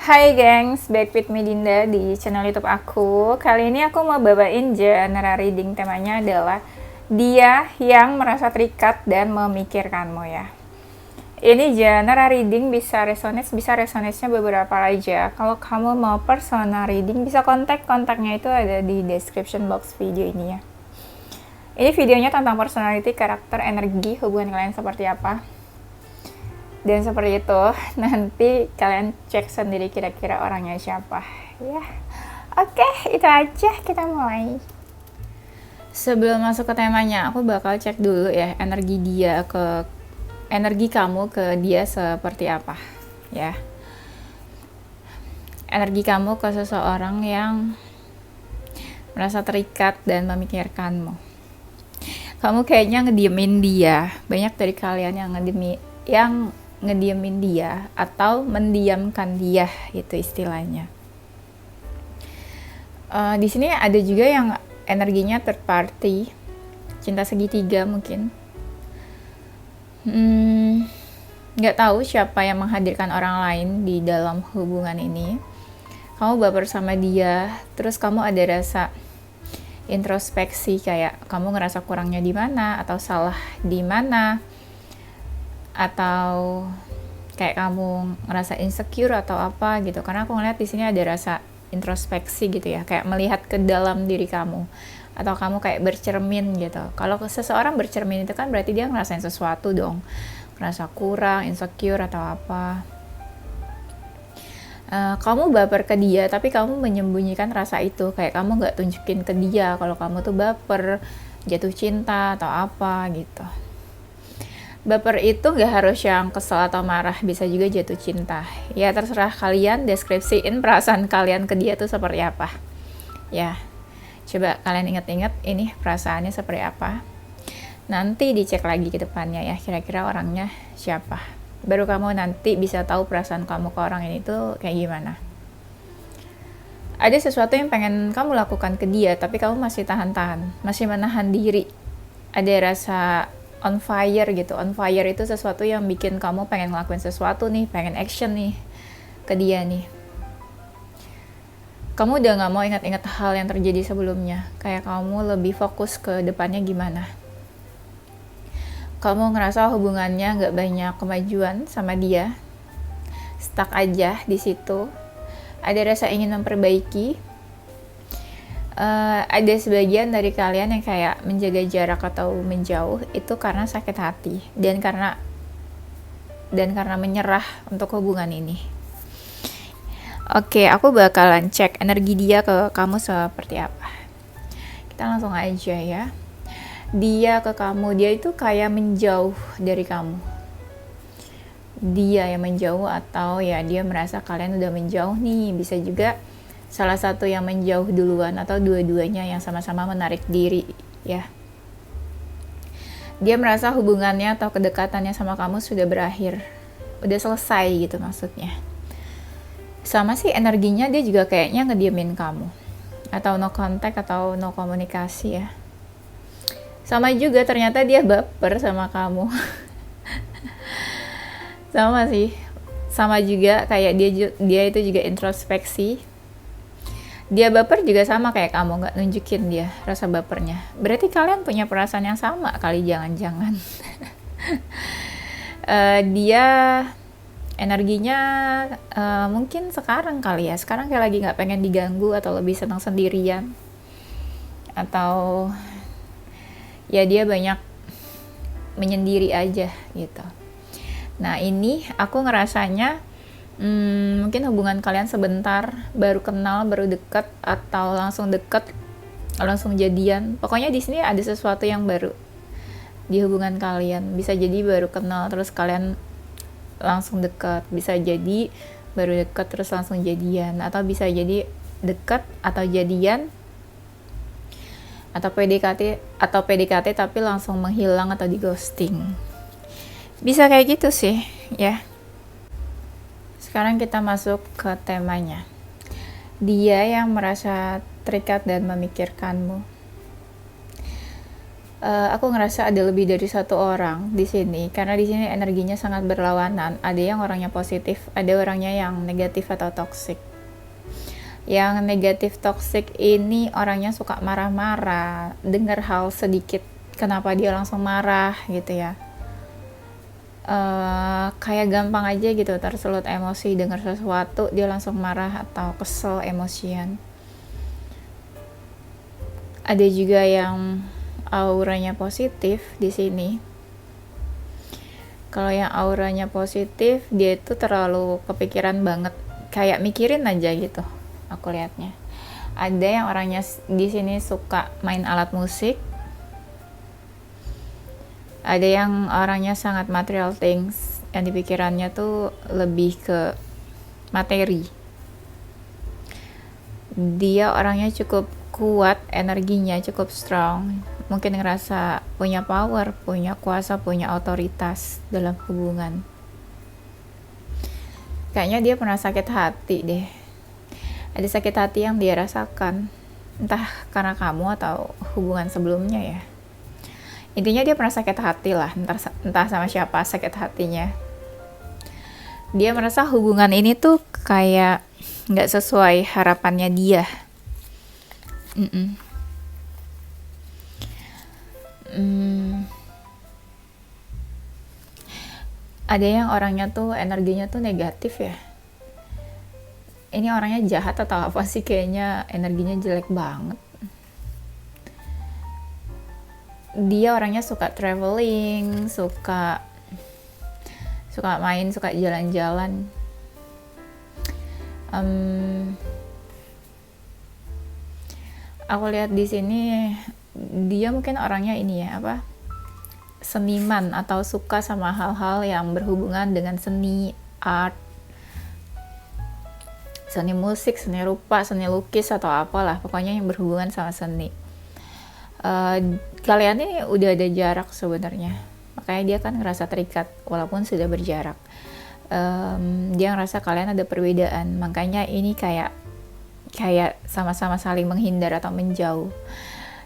Hai gengs, back with me Dinda di channel YouTube aku. Kali ini aku mau bawain general reading. Temanya adalah dia yang merasa terikat dan memikirkanmu ya. Ini general reading, bisa resonate-nya beberapa aja. Kalau kamu mau personal reading, bisa kontaknya itu ada di description box video ini ya. Ini videonya tentang personality, karakter, energi, hubungan kalian seperti apa. Dan seperti itu, nanti kalian cek sendiri kira-kira orangnya siapa ya. Oke, itu aja, kita mulai. Sebelum masuk ke temanya, aku bakal cek dulu ya energi kamu ke dia seperti apa ya. Energi kamu ke seseorang yang merasa terikat dan memikirkanmu. Kamu kayaknya ngediemin dia. Banyak dari kalian yang ngediemin dia atau mendiamkan dia, itu istilahnya. Di sini ada juga yang energinya third party, cinta segitiga mungkin. Nggak tahu siapa yang menghadirkan orang lain di dalam hubungan ini. Kamu baper sama dia, terus kamu ada rasa introspeksi, kayak kamu ngerasa kurangnya di mana atau salah di mana, atau kayak kamu ngerasa insecure atau apa gitu. Karena aku ngeliat di sini ada rasa introspeksi gitu ya, kayak melihat ke dalam diri kamu, atau kamu kayak bercermin gitu. Kalau seseorang bercermin itu kan berarti dia ngerasain sesuatu dong, ngerasa kurang, insecure atau apa. Kamu baper ke dia tapi kamu menyembunyikan rasa itu, kayak kamu nggak tunjukin ke dia kalau kamu tuh baper, jatuh cinta atau apa gitu. Baper itu gak harus yang kesel atau marah, bisa juga jatuh cinta. Ya terserah kalian deskripsiin perasaan kalian ke dia tuh seperti apa. Ya, coba kalian inget-inget ini perasaannya seperti apa. Nanti dicek lagi ke depannya ya, kira-kira orangnya siapa. Baru kamu nanti bisa tahu perasaan kamu ke orang ini tuh kayak gimana. Ada sesuatu yang pengen kamu lakukan ke dia, tapi kamu masih tahan-tahan, masih menahan diri. Ada rasa on fire gitu. On fire itu sesuatu yang bikin kamu pengen ngelakuin sesuatu nih, pengen action nih ke dia nih. Kamu udah gak mau ingat-ingat hal yang terjadi sebelumnya, kayak kamu lebih fokus ke depannya gimana. Kamu ngerasa hubungannya gak banyak kemajuan sama dia, stuck aja di situ. Ada rasa ingin memperbaiki. Ada sebagian dari kalian yang kayak menjaga jarak atau menjauh itu karena sakit hati dan karena menyerah untuk hubungan ini. Oke, aku bakalan cek energi dia ke kamu seperti apa. Kita langsung aja ya. Dia ke kamu, dia itu kayak menjauh dari kamu. Dia yang menjauh, atau ya dia merasa kalian udah menjauh nih. Bisa juga salah satu yang menjauh duluan atau dua-duanya yang sama-sama menarik diri ya. Dia merasa hubungannya atau kedekatannya sama kamu sudah berakhir, udah selesai gitu maksudnya. Sama sih energinya, dia juga kayaknya ngediemin kamu, atau no contact atau no komunikasi ya. Sama juga ternyata dia baper sama kamu. Sama sih, sama juga kayak dia itu juga introspeksi. Dia baper juga sama kayak kamu, gak nunjukin dia rasa bapernya. Berarti kalian punya perasaan yang sama kali, jangan-jangan. Dia energinya mungkin sekarang kali ya, sekarang kayak lagi gak pengen diganggu atau lebih senang sendirian. Atau ya dia banyak menyendiri aja gitu. Nah ini aku ngerasanya mungkin hubungan kalian sebentar, baru kenal, baru deket, atau langsung deket, langsung jadian. Pokoknya di sini ada sesuatu yang baru di hubungan kalian. Bisa jadi baru kenal terus kalian langsung deket, bisa jadi baru deket terus langsung jadian, atau bisa jadi deket atau jadian, atau PDKT tapi langsung menghilang atau di ghosting. Bisa kayak gitu sih ya. Sekarang kita masuk ke temanya. Dia yang merasa terikat dan memikirkanmu. Aku ngerasa ada lebih dari satu orang di sini karena di sini energinya sangat berlawanan. Ada yang orangnya positif, ada orangnya yang negatif atau toksik. Yang negatif toksik ini orangnya suka marah-marah, dengar hal sedikit kenapa dia langsung marah gitu ya. Kayak gampang aja gitu tersulut emosi dengar sesuatu dia langsung marah atau kesel emosian. Ada juga yang auranya positif di sini. Kalau yang auranya positif, dia itu terlalu kepikiran banget, kayak mikirin aja gitu. Aku lihatnya. Ada yang orangnya di sini suka main alat musik. Ada yang orangnya sangat material things, yang dipikirannya tuh lebih ke materi. Dia orangnya cukup kuat, energinya cukup strong, mungkin ngerasa punya power, punya kuasa, punya otoritas dalam hubungan. Kayaknya dia pernah sakit hati deh. Ada sakit hati yang dia rasakan, entah karena kamu atau hubungan sebelumnya ya. Intinya dia pernah sakit hati lah, entah sama siapa sakit hatinya. Dia merasa hubungan ini tuh kayak nggak sesuai harapannya dia. Ada yang orangnya tuh energinya tuh negatif ya. Ini orangnya jahat atau apa sih, kayaknya energinya jelek banget. Dia orangnya suka traveling, suka main, suka jalan-jalan. Aku lihat di sini dia mungkin orangnya ini ya, apa, seniman atau suka sama hal-hal yang berhubungan dengan seni, art, seni musik, seni rupa, seni lukis atau apalah, pokoknya yang berhubungan sama seni. Kalian ini udah ada jarak sebenarnya, makanya dia kan ngerasa terikat walaupun sudah berjarak. Dia ngerasa kalian ada perbedaan, makanya ini kayak sama-sama saling menghindar atau menjauh.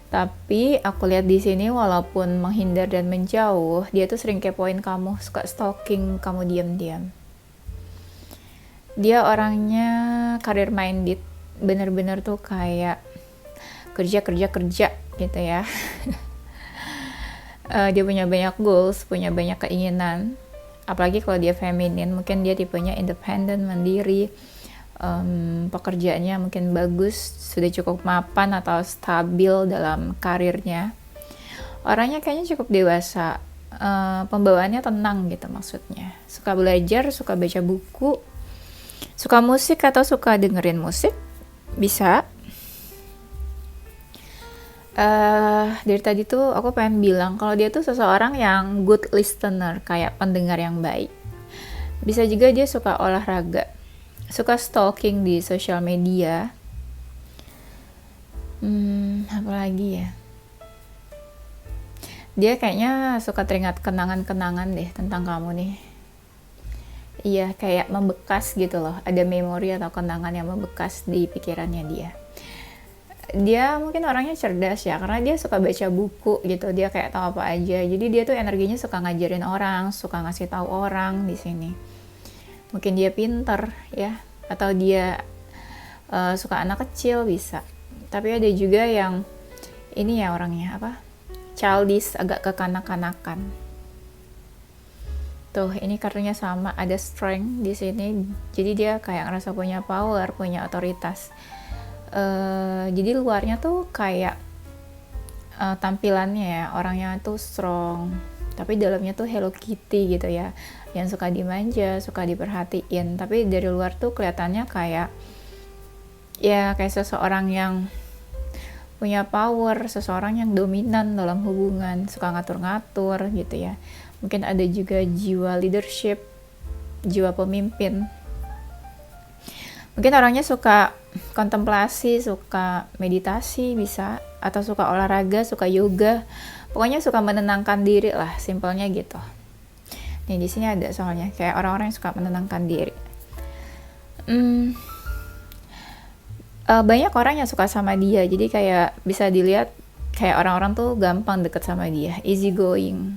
Tapi aku lihat di sini walaupun menghindar dan menjauh, dia tuh sering kepoin kamu, suka stalking kamu diam-diam. Dia orangnya career minded, bener-bener tuh kayak kerja gitu ya. Dia punya banyak goals, punya banyak keinginan. Apalagi kalau dia feminin, mungkin dia tipenya independen, mandiri. Pekerjaannya mungkin bagus, sudah cukup mapan atau stabil dalam karirnya. Orangnya kayaknya cukup dewasa, pembawaannya tenang gitu maksudnya. Suka belajar, suka baca buku, suka musik atau suka dengerin musik, bisa. Dari tadi tuh aku pengen bilang kalau dia tuh seseorang yang good listener, kayak pendengar yang baik. Bisa juga dia suka olahraga, suka stalking di sosial media. Apalagi ya, dia kayaknya suka teringat kenangan-kenangan deh tentang kamu nih. Iya, kayak membekas gitu loh, ada memori atau kenangan yang membekas di pikirannya dia. Dia mungkin orangnya cerdas ya, karena dia suka baca buku gitu, dia kayak tahu apa aja. Jadi dia tuh energinya suka ngajarin orang, suka ngasih tahu orang di sini. Mungkin dia pinter ya, atau dia suka anak kecil, bisa. Tapi ada juga yang ini ya orangnya apa, childish, agak kekanak-kanakan. Tuh, ini kartunya sama, ada strength di sini. Jadi dia kayak ngerasa punya power, punya otoritas. Jadi luarnya tuh kayak tampilannya ya, orangnya tuh strong, tapi dalamnya tuh Hello Kitty gitu ya, yang suka dimanja, suka diperhatiin. Tapi dari luar tuh kelihatannya kayak ya kayak seseorang yang punya power, seseorang yang dominan dalam hubungan, suka ngatur-ngatur gitu ya. Mungkin ada juga jiwa leadership, jiwa pemimpin. Mungkin orangnya suka kontemplasi, suka meditasi bisa, atau suka olahraga, suka yoga. Pokoknya suka menenangkan diri lah, simpelnya gitu. Nih di sini ada soalnya kayak orang-orang yang suka menenangkan diri. Banyak orang yang suka sama dia, jadi kayak bisa dilihat kayak orang-orang tuh gampang deket sama dia, easy going.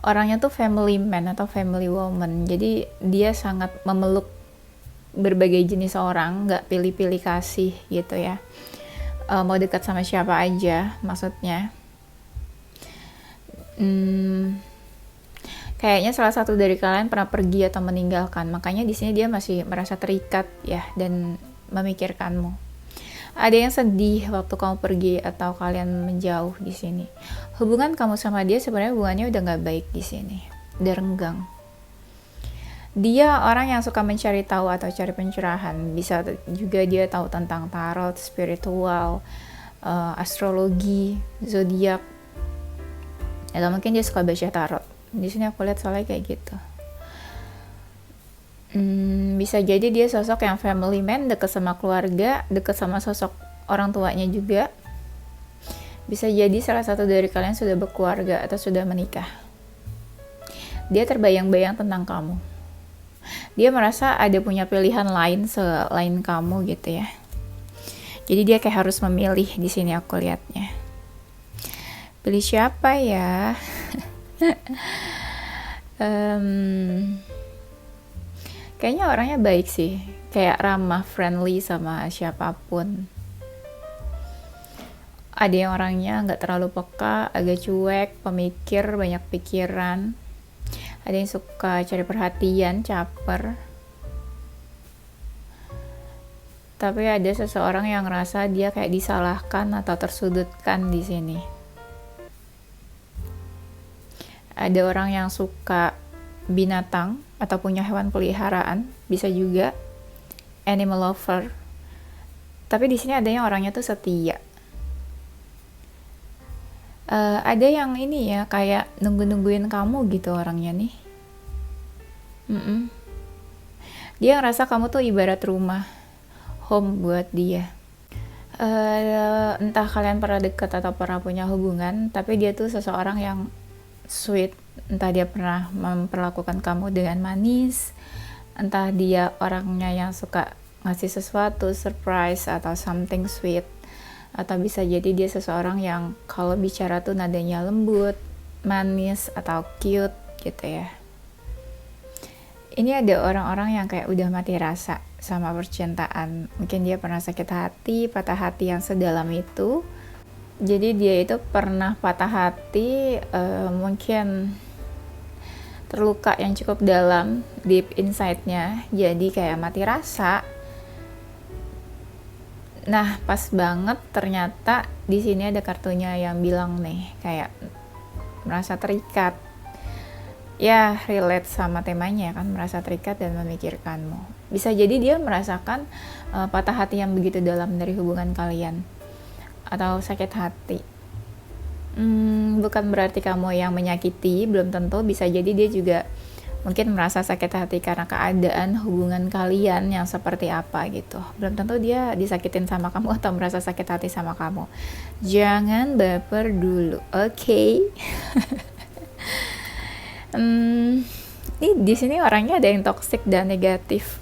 Orangnya tuh family man atau family woman, jadi dia sangat memeluk berbagai jenis orang, nggak pilih-pilih kasih gitu ya. Mau dekat sama siapa aja maksudnya. Kayaknya salah satu dari kalian pernah pergi atau meninggalkan, makanya di sini dia masih merasa terikat ya dan memikirkanmu. Ada yang sedih waktu kamu pergi atau kalian menjauh di sini. Hubungan kamu sama dia sebenarnya hubungannya udah nggak baik di sini, udah renggang. Dia orang yang suka mencari tahu atau cari pencerahan. Bisa juga dia tahu tentang tarot, spiritual, astrologi, zodiak. Atau mungkin dia suka baca tarot. Di sini aku lihat soalnya kayak gitu. Bisa jadi dia sosok yang family man, dekat sama keluarga, dekat sama sosok orang tuanya juga. Bisa jadi salah satu dari kalian sudah berkeluarga atau sudah menikah. Dia terbayang-bayang tentang kamu. Dia merasa ada punya pilihan lain selain kamu gitu ya. Jadi dia kayak harus memilih di sini aku lihatnya. Pilih siapa ya? Kayaknya orangnya baik sih, kayak ramah, friendly sama siapapun. Ada yang orangnya nggak terlalu peka, agak cuek, pemikir, banyak pikiran. Ada yang suka cari perhatian, caper. Tapi ada seseorang yang ngerasa dia kayak disalahkan atau tersudutkan di sini. Ada orang yang suka binatang atau punya hewan peliharaan, bisa juga animal lover. Tapi di sini ada yang orangnya tuh setia. Ada yang ini ya, kayak nungguin kamu gitu orangnya nih. Dia ngerasa kamu tuh ibarat rumah, home buat dia. Entah kalian pernah deket atau pernah punya hubungan, tapi dia tuh seseorang yang sweet. Entah dia pernah memperlakukan kamu dengan manis, entah dia orangnya yang suka ngasih sesuatu, surprise atau something sweet, atau bisa jadi dia seseorang yang kalau bicara tuh nadanya lembut, manis atau cute gitu ya. Ini ada orang-orang yang kayak udah mati rasa sama percintaan. Mungkin dia pernah sakit hati, patah hati yang sedalam itu. Jadi dia itu pernah patah hati, mungkin terluka yang cukup dalam, deep inside-nya, jadi kayak mati rasa. Nah, pas banget ternyata di sini ada kartunya yang bilang nih, kayak merasa terikat. Ya, relate sama temanya kan, merasa terikat dan memikirkanmu. Bisa jadi dia merasakan patah hati yang begitu dalam dari hubungan kalian. Atau sakit hati. Bukan berarti kamu yang menyakiti, belum tentu. Bisa jadi dia juga mungkin merasa sakit hati karena keadaan hubungan kalian yang seperti apa gitu. Belum tentu dia disakitin sama kamu atau merasa sakit hati sama kamu. Jangan baper dulu, oke? Ini di sini orangnya ada yang toksik dan negatif.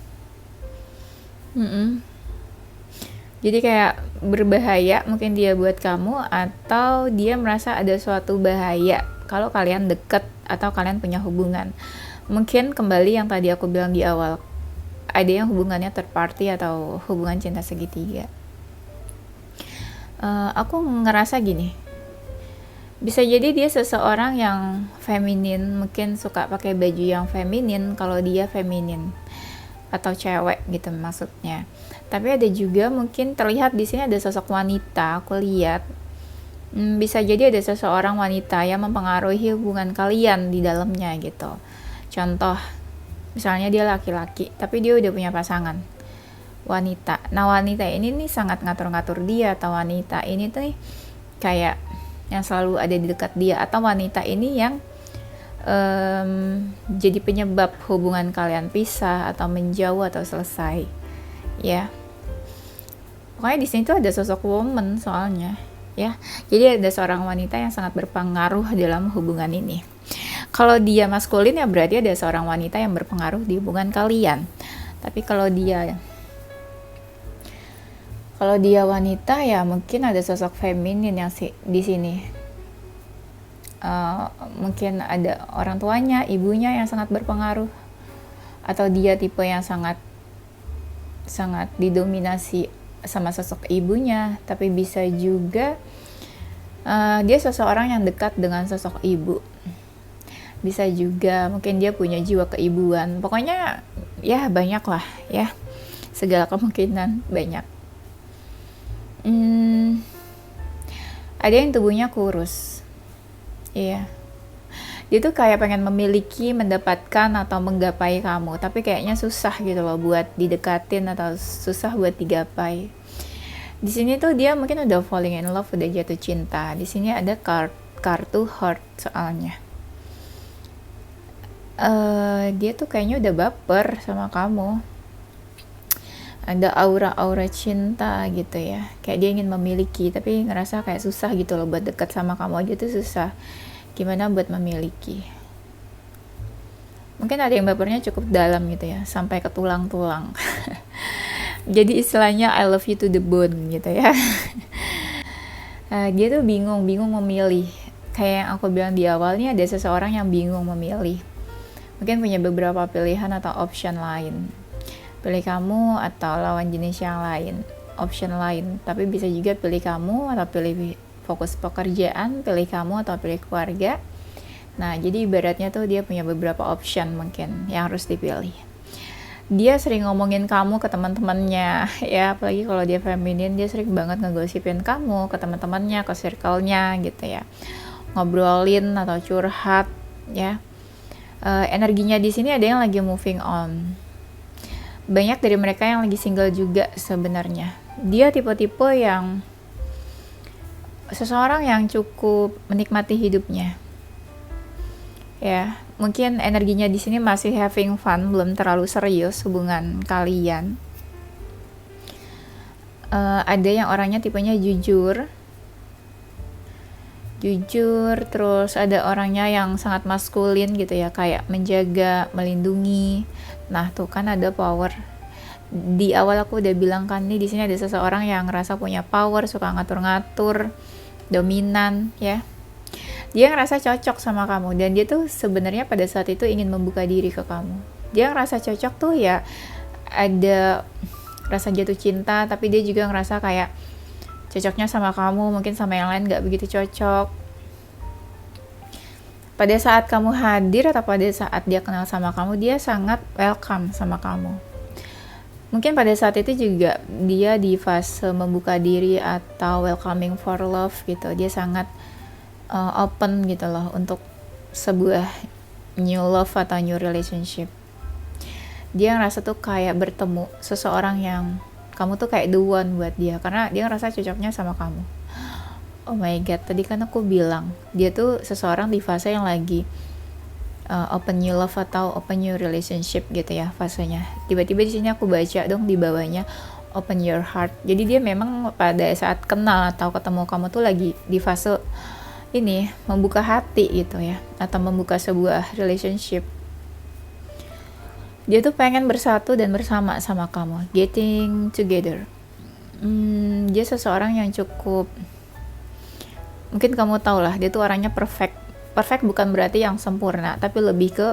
Jadi kayak berbahaya mungkin dia buat kamu, atau dia merasa ada suatu bahaya kalau kalian deket atau kalian punya hubungan. Mungkin kembali yang tadi aku bilang di awal, ada yang hubungannya third party atau hubungan cinta segitiga. Aku ngerasa gini, bisa jadi dia seseorang yang feminin, mungkin suka pakai baju yang feminin kalau dia feminin, atau cewek gitu maksudnya. Tapi ada juga mungkin terlihat di sini ada sosok wanita, aku lihat. Bisa jadi ada seseorang wanita yang mempengaruhi hubungan kalian di dalamnya gitu. Contoh, misalnya dia laki-laki, tapi dia udah punya pasangan, wanita. Nah, wanita ini nih sangat ngatur-ngatur dia, atau wanita ini tuh nih kayak yang selalu ada di dekat dia, atau wanita ini yang jadi penyebab hubungan kalian pisah atau menjauh atau selesai. Ya, pokoknya di sini tuh ada sosok woman soalnya, ya. Jadi ada seorang wanita yang sangat berpengaruh dalam hubungan ini. Kalau dia maskulin ya berarti ada seorang wanita yang berpengaruh di hubungan kalian. Tapi kalau dia Kalau dia wanita ya mungkin ada sosok feminin yang di sini. Mungkin ada orang tuanya, ibunya yang sangat berpengaruh, atau dia tipe yang sangat sangat didominasi sama sosok ibunya, tapi bisa juga dia seseorang yang dekat dengan sosok ibu. Bisa juga mungkin dia punya jiwa keibuan. Pokoknya ya banyak lah ya, segala kemungkinan banyak. Ada yang tubuhnya kurus, iya. Dia tuh kayak pengen memiliki, mendapatkan atau menggapai kamu, tapi kayaknya susah gitu loh buat didekatin atau susah buat digapai. Di sini tuh dia mungkin udah falling in love, udah jatuh cinta. Di sini ada kartu heart soalnya. Dia tuh kayaknya udah baper sama kamu. Ada aura-aura cinta gitu ya, kayak dia ingin memiliki tapi ngerasa kayak susah gitu loh buat dekat sama kamu aja tuh susah, gimana buat memiliki. Mungkin ada yang bapernya cukup dalam gitu ya, sampai ke tulang-tulang. Jadi istilahnya I love you to the bone gitu ya. Dia tuh bingung memilih. Kayak yang aku bilang di awal nih, ada seseorang yang bingung memilih. Mungkin punya beberapa pilihan atau option lain. Pilih kamu atau lawan jenis yang lain, option lain. Tapi bisa juga pilih kamu atau pilih fokus pekerjaan, pilih kamu atau pilih keluarga. Nah, jadi ibaratnya tuh dia punya beberapa option mungkin yang harus dipilih. Dia sering ngomongin kamu ke teman-temannya, ya, apalagi kalau dia feminin, dia sering banget ngegosipin kamu ke teman-temannya, ke circle-nya gitu ya. Ngobrolin atau curhat, ya. Energinya di sini ada yang lagi moving on. Banyak dari mereka yang lagi single juga sebenarnya. Dia tipe-tipe yang seseorang yang cukup menikmati hidupnya. Ya, mungkin energinya di sini masih having fun, belum terlalu serius hubungan kalian. Ada yang orangnya tipenya jujur, terus ada orangnya yang sangat maskulin gitu ya, kayak menjaga, melindungi. Nah, tuh kan ada power. Di awal aku udah bilang kan nih, di sini ada seseorang yang ngerasa punya power, suka ngatur-ngatur, dominan ya. Dia ngerasa cocok sama kamu dan dia tuh sebenarnya pada saat itu ingin membuka diri ke kamu. Dia ngerasa cocok tuh ya, ada rasa jatuh cinta, tapi dia juga ngerasa kayak cocoknya sama kamu, mungkin sama yang lain gak begitu cocok. Pada saat kamu hadir atau pada saat dia kenal sama kamu, dia sangat welcome sama kamu. Mungkin pada saat itu juga dia di fase membuka diri atau welcoming for love gitu. Dia sangat open gitu loh untuk sebuah new love atau new relationship. Dia ngerasa tuh kayak bertemu seseorang yang kamu tuh kayak the one buat dia, karena dia ngerasa cocoknya sama kamu. Oh my god, tadi kan aku bilang dia tuh seseorang di fase yang lagi open new love atau open new relationship gitu ya fasenya. Tiba-tiba di sini aku baca dong di bawahnya open your heart. Jadi dia memang pada saat kenal atau ketemu kamu tuh lagi di fase ini, membuka hati gitu ya, atau membuka sebuah relationship. Dia tuh pengen bersatu dan bersama sama kamu, getting together. Dia seseorang yang cukup, mungkin kamu tau lah, dia tuh orangnya perfect bukan berarti yang sempurna, tapi lebih ke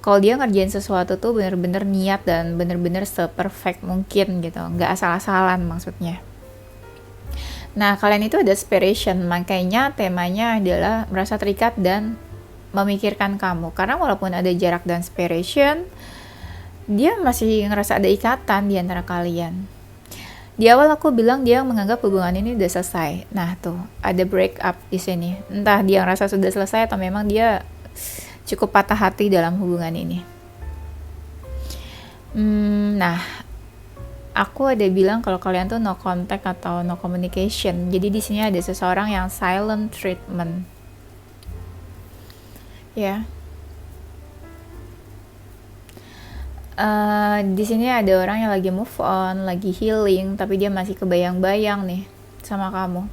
kalau dia ngerjain sesuatu tuh bener-bener niat dan bener-bener se-perfect mungkin gitu, nggak asal-asalan maksudnya. Nah, kalian itu ada aspiration, makanya temanya adalah merasa terikat dan memikirkan kamu, karena walaupun ada jarak dan aspiration, dia masih ngerasa ada ikatan di antara kalian. Di awal aku bilang dia menganggap hubungan ini udah selesai. Nah tuh, ada break up di sini. Entah dia ngerasa sudah selesai atau memang dia cukup patah hati dalam hubungan ini. Nah, aku ada bilang kalau kalian tuh no contact atau no communication. Jadi di sini ada seseorang yang silent treatment. Ya. Di sini ada orang yang lagi move on, lagi healing, tapi dia masih kebayang-bayang nih sama kamu.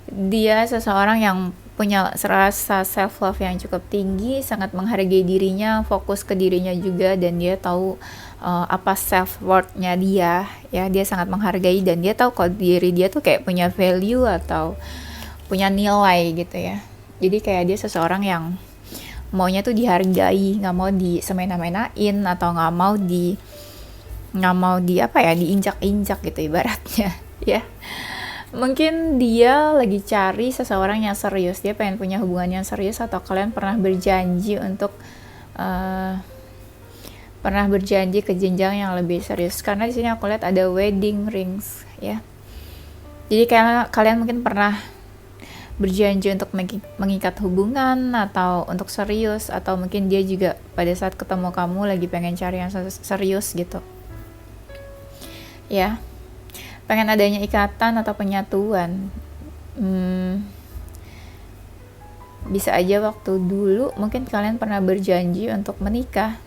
Dia seseorang yang punya rasa self love yang cukup tinggi, sangat menghargai dirinya, fokus ke dirinya juga, dan dia tahu apa self worth-nya dia, ya dia sangat menghargai dan dia tahu kalau diri dia tuh kayak punya value atau punya nilai gitu ya. Jadi kayak dia seseorang yang maunya tuh dihargai, nggak mau disemena-menain atau nggak mau di apa ya, diinjak-injak gitu ibaratnya ya. Mungkin dia lagi cari seseorang yang serius, dia pengen punya hubungan yang serius, atau kalian pernah berjanji untuk ke jenjang yang lebih serius, karena di sini aku lihat ada wedding rings ya. Jadi kalian mungkin pernah berjanji untuk mengikat hubungan atau untuk serius, atau mungkin dia juga pada saat ketemu kamu lagi pengen cari yang serius gitu ya, pengen adanya ikatan atau penyatuan. Bisa aja waktu dulu mungkin kalian pernah berjanji untuk menikah,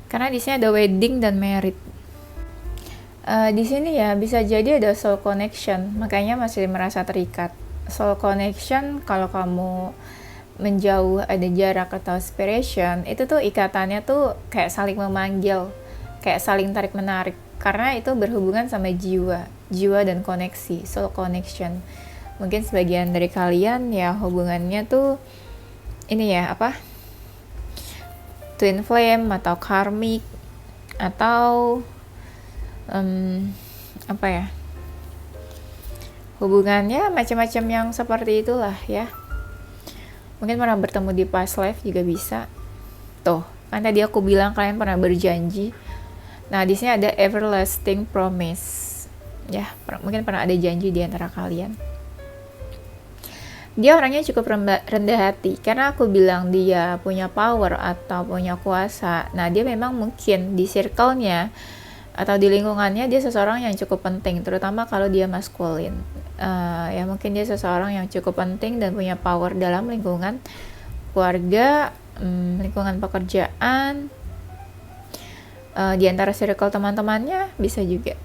karena di sini ada wedding dan married. Di sini ya bisa jadi ada soul connection, makanya masih merasa terikat. Soul connection kalau kamu menjauh, ada jarak atau separation, itu tuh ikatannya tuh kayak saling memanggil, kayak saling tarik menarik, karena itu berhubungan sama jiwa dan koneksi, soul connection. Mungkin sebagian dari kalian ya hubungannya tuh ini ya apa, twin flame atau karmic, atau apa ya, hubungannya macam-macam yang seperti itulah ya. Mungkin pernah bertemu di past life juga bisa. Tuh, kan tadi aku bilang kalian pernah berjanji. Nah, di sini ada everlasting promise. Ya, mungkin pernah ada janji di antara kalian. Dia orangnya cukup rendah hati, karena aku bilang dia punya power atau punya kuasa. Nah, dia memang mungkin di circle-nya atau di lingkungannya dia seseorang yang cukup penting, terutama kalau dia maskulin. Ya mungkin dia seseorang yang cukup penting dan punya power dalam lingkungan keluarga, lingkungan pekerjaan, di antara circle teman-temannya bisa juga.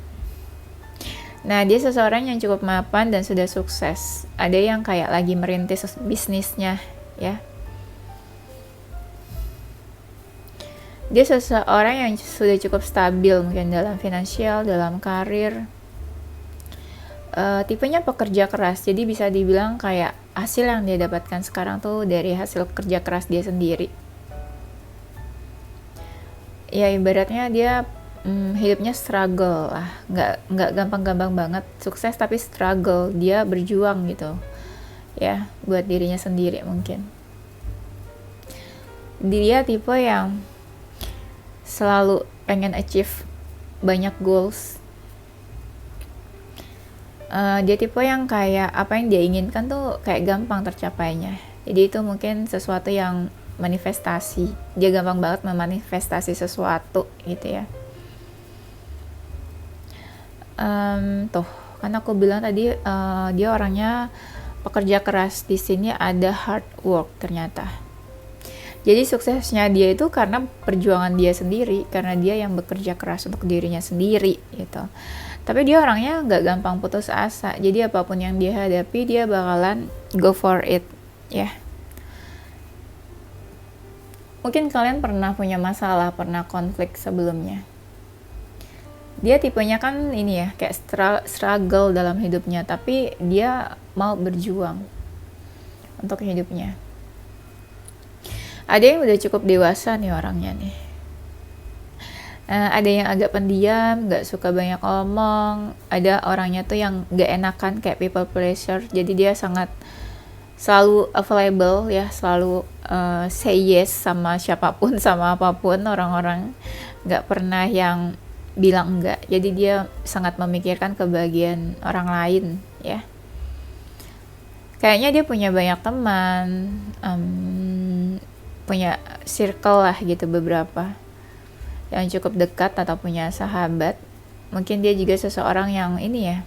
Nah, dia seseorang yang cukup mapan dan sudah sukses. Ada yang kayak lagi merintis bisnisnya ya. Dia seseorang yang sudah cukup stabil mungkin dalam finansial, dalam karir. Tipenya pekerja keras, jadi bisa dibilang kayak hasil yang dia dapatkan sekarang tuh dari hasil kerja keras dia sendiri. Ya ibaratnya dia hidupnya struggle lah, nggak gampang-gampang banget sukses, tapi struggle, dia berjuang gitu ya buat dirinya sendiri. Mungkin dia tipe yang selalu pengen achieve banyak goals. Dia tipe yang kayak apa yang dia inginkan tuh kayak gampang tercapainya, jadi itu mungkin sesuatu yang manifestasi, dia gampang banget memanifestasi sesuatu gitu ya. Tuh kan aku bilang tadi dia orangnya pekerja keras, di sini ada hard work ternyata. Jadi suksesnya dia itu karena perjuangan dia sendiri, karena dia yang bekerja keras untuk dirinya sendiri gitu. Tapi dia orangnya nggak gampang putus asa, jadi apapun yang dia hadapi dia bakalan go for it ya. Mungkin kalian pernah punya masalah, pernah konflik sebelumnya. Dia tipenya kan ini ya, kayak struggle dalam hidupnya, tapi dia mau berjuang untuk hidupnya. Ada yang udah cukup dewasa nih orangnya nih. Ada yang agak pendiam, gak suka banyak ngomong. Ada orangnya tuh yang gak enakan, kayak people pleasure. Jadi dia sangat selalu available ya, selalu say yes sama siapapun, sama apapun. Orang-orang gak pernah yang bilang enggak, jadi dia sangat memikirkan kebahagiaan orang lain ya. Kayaknya dia punya banyak teman, punya circle lah gitu, beberapa yang cukup dekat atau punya sahabat. Mungkin dia juga seseorang yang ini ya,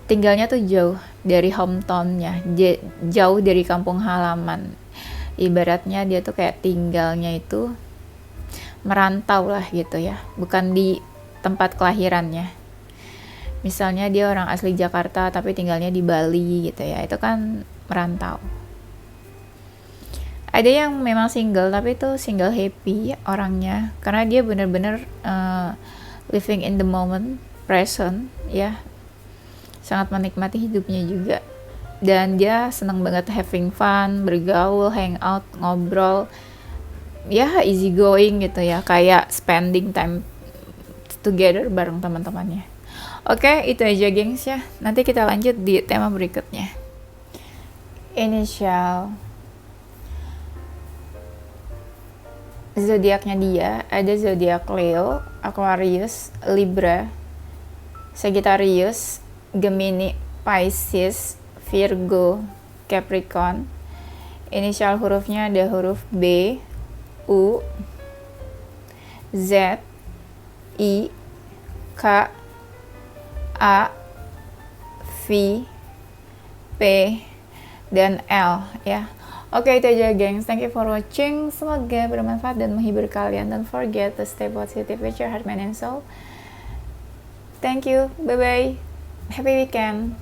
tinggalnya tuh jauh dari hometownnya, jauh dari kampung halaman. Ibaratnya dia tuh kayak tinggalnya itu merantau lah gitu ya, bukan di tempat kelahirannya. Misalnya dia orang asli Jakarta tapi tinggalnya di Bali gitu ya, itu kan merantau. Ada yang memang single tapi itu single happy orangnya, karena dia bener-bener living in the moment, present ya, sangat menikmati hidupnya juga. Dan dia senang banget having fun, bergaul, hangout, ngobrol, ya easy going gitu ya, kayak spending time together bareng teman-temannya. Oke, itu aja gengs ya. Nanti kita lanjut di tema berikutnya. Inisial. Zodiaknya dia ada zodiak Leo, Aquarius, Libra, Sagittarius, Gemini, Pisces, Virgo, Capricorn. Inisial hurufnya ada huruf B, U, Z, I, K, A, V, P, dan L ya. Oke, itu aja gengs. Thank you for watching. Semoga bermanfaat dan menghibur kalian. Don't forget to stay positive with your heart, mind, and soul. Thank you. Bye-bye. Happy weekend.